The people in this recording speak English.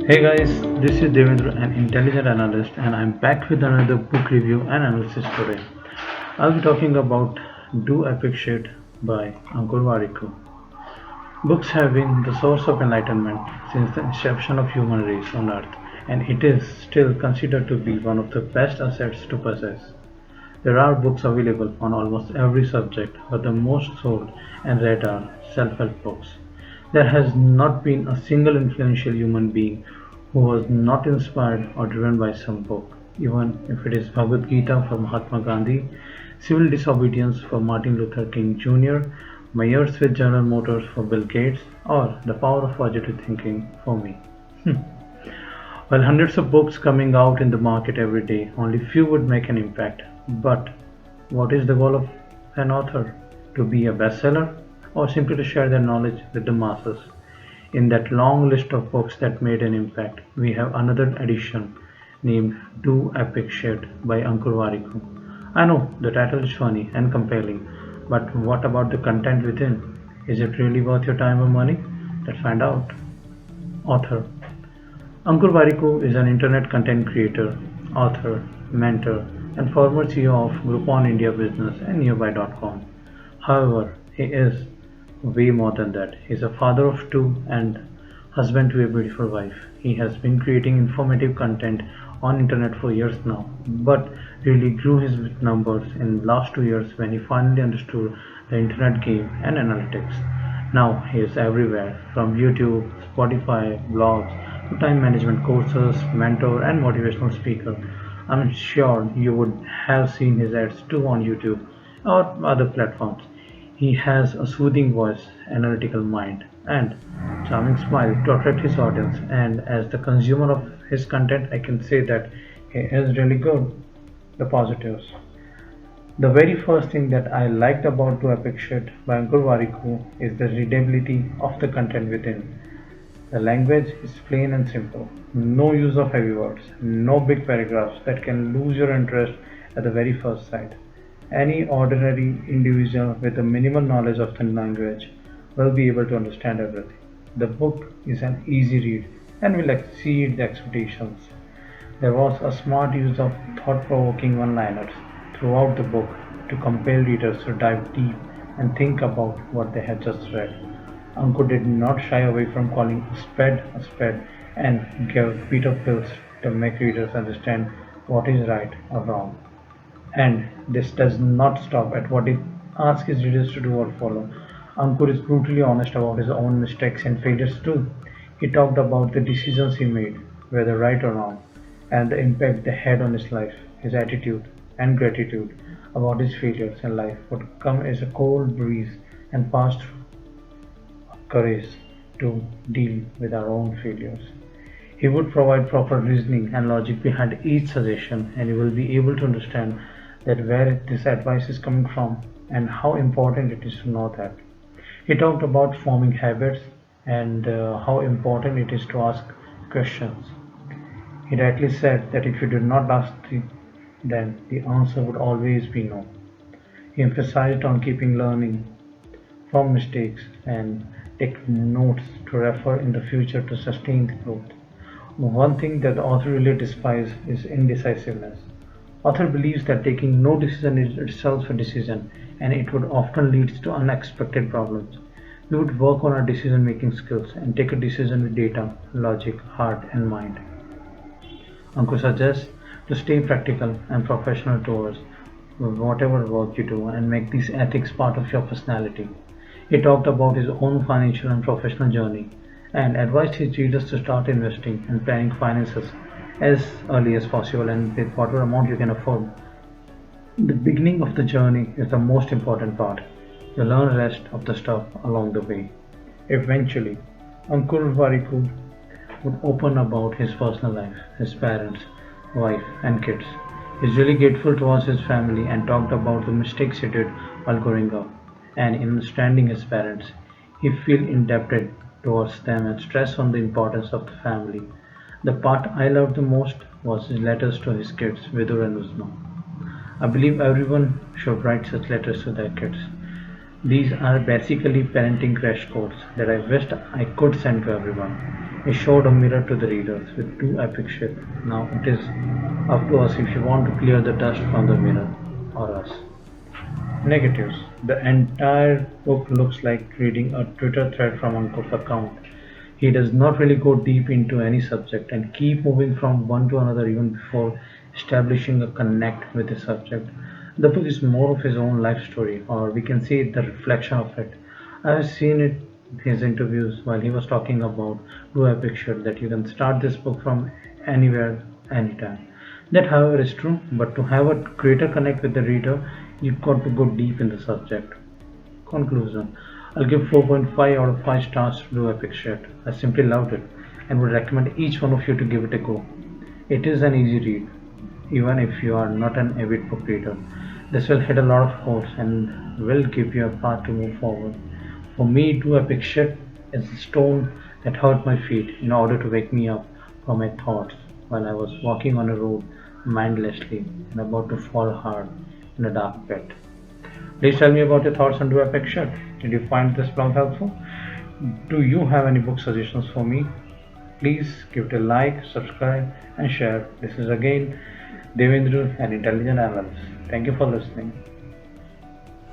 Hey guys, this is Devendra, an intelligent analyst, and I'm back with another book review and analysis today. I'll be talking about Do Epic Shit by Ankur Warikoo. Books have been the source of enlightenment since the inception of human race on earth, and it is still considered to be one of the best assets to possess. There are books available on almost every subject, but the most sold and read are self-help books. There has not been a single influential human being who was not inspired or driven by some book, even if it is Bhagavad Gita for Mahatma Gandhi, Civil Disobedience for Martin Luther King Jr., Myers with General Motors for Bill Gates, or The Power of Positive Thinking for me. While hundreds of books coming out in the market every day, only few would make an impact. But what is the goal of an author? To be a bestseller or simply to share their knowledge with the masses? In that long list of books that made an impact, we have another edition named Do Epic Shit by Ankur Warikoo. I know the title is funny and compelling, but what about the content within? Is it really worth your time or money? Let's find out. Author Ankur Warikoo is an internet content creator, author, mentor, and former CEO of Groupon India Business and Nearby.com. However, he is way more than that. He is a father of two and husband to a beautiful wife. He has been creating informative content on internet for years now, but really grew his numbers in last 2 years when he finally understood the internet game and analytics. Now he is everywhere, from YouTube, Spotify, blogs, to time management courses, mentor, and motivational speaker. I'm sure you would have seen his ads too on YouTube or other platforms. He has a soothing voice, analytical mind, and charming smile to attract his audience. And as the consumer of his content, I can say that he is really good. The positives. The very first thing that I liked about To Epic Shit by Ankur Warikoo is the readability of the content within. The language is plain and simple. No use of heavy words, no big paragraphs that can lose your interest at the very first sight. Any ordinary individual with a minimal knowledge of the language will be able to understand everything. The book is an easy read and will exceed the expectations. There was a smart use of thought-provoking one-liners throughout the book to compel readers to dive deep and think about what they had just read. Ankur did not shy away from calling a spade and gave bitter pills to make readers understand what is right or wrong. And this does not stop at what it asks his readers to do or follow. Ankur is brutally honest about his own mistakes and failures too. He talked about the decisions he made, whether right or wrong, and the impact they had on his life. His attitude and gratitude about his failures in life would come as a cold breeze and pass through courage to deal with our own failures. He would provide proper reasoning and logic behind each suggestion, and you will be able to understand that where this advice is coming from and how important it is to know that. He talked about forming habits and how important it is to ask questions. He rightly said that if you do not ask, then the answer would always be no. He emphasized on keeping learning from mistakes and take notes to refer in the future to sustain the growth. One thing that the author really despises is indecisiveness. Author believes that taking no decision is itself a decision and it would often lead to unexpected problems. We would work on our decision making skills and take a decision with data, logic, heart, and mind. Ankur suggests to stay practical and professional towards whatever work you do and make these ethics part of your personality. He talked about his own financial and professional journey and advised his readers to start investing and planning finances as early as possible and with whatever amount you can afford. The beginning of the journey is the most important part. You learn the rest of the stuff along the way. Eventually, Ankur Warikoo would open about his personal life, his parents, wife, and kids. He's really grateful towards his family and talked about the mistakes he did while growing up. And in understanding his parents, he felt indebted towards them and stressed on the importance of the family. The part I loved the most was his letters to his kids, Vidur and Uzma. I believe everyone should write such letters to their kids. These are basically parenting crash courses that I wished I could send to everyone. It showed a mirror to the readers with two epic shit. Now it is up to us if you want to clear the dust from the mirror or us. Negatives. The entire book looks like reading a Twitter thread from Ankur's account. He does not really go deep into any subject and keep moving from one to another even before establishing a connect with the subject. The book is more of his own life story, or we can say the reflection of it. I have seen it in his interviews while he was talking about Do I Picture that you can start this book from anywhere, anytime. That, however, is true, but to have a greater connect with the reader, you've got to go deep in the subject. Conclusion. I'll give 4.5 out of 5 stars to Do Epic Shit. I simply loved it and would recommend each one of you to give it a go. It is an easy read, even if you are not an avid book reader. This will hit a lot of chords and will give you a path to move forward. For me, Do Epic Shit is the stone that hurt my feet in order to wake me up from my thoughts while I was walking on a road mindlessly and about to fall hard in a dark pit. Please tell me about your thoughts on Do Epic Shit. Did you find this blog helpful? Do you have any book suggestions for me? Please give it a like, subscribe, and share. This is again Devendra, an intelligent analyst. Thank you for listening.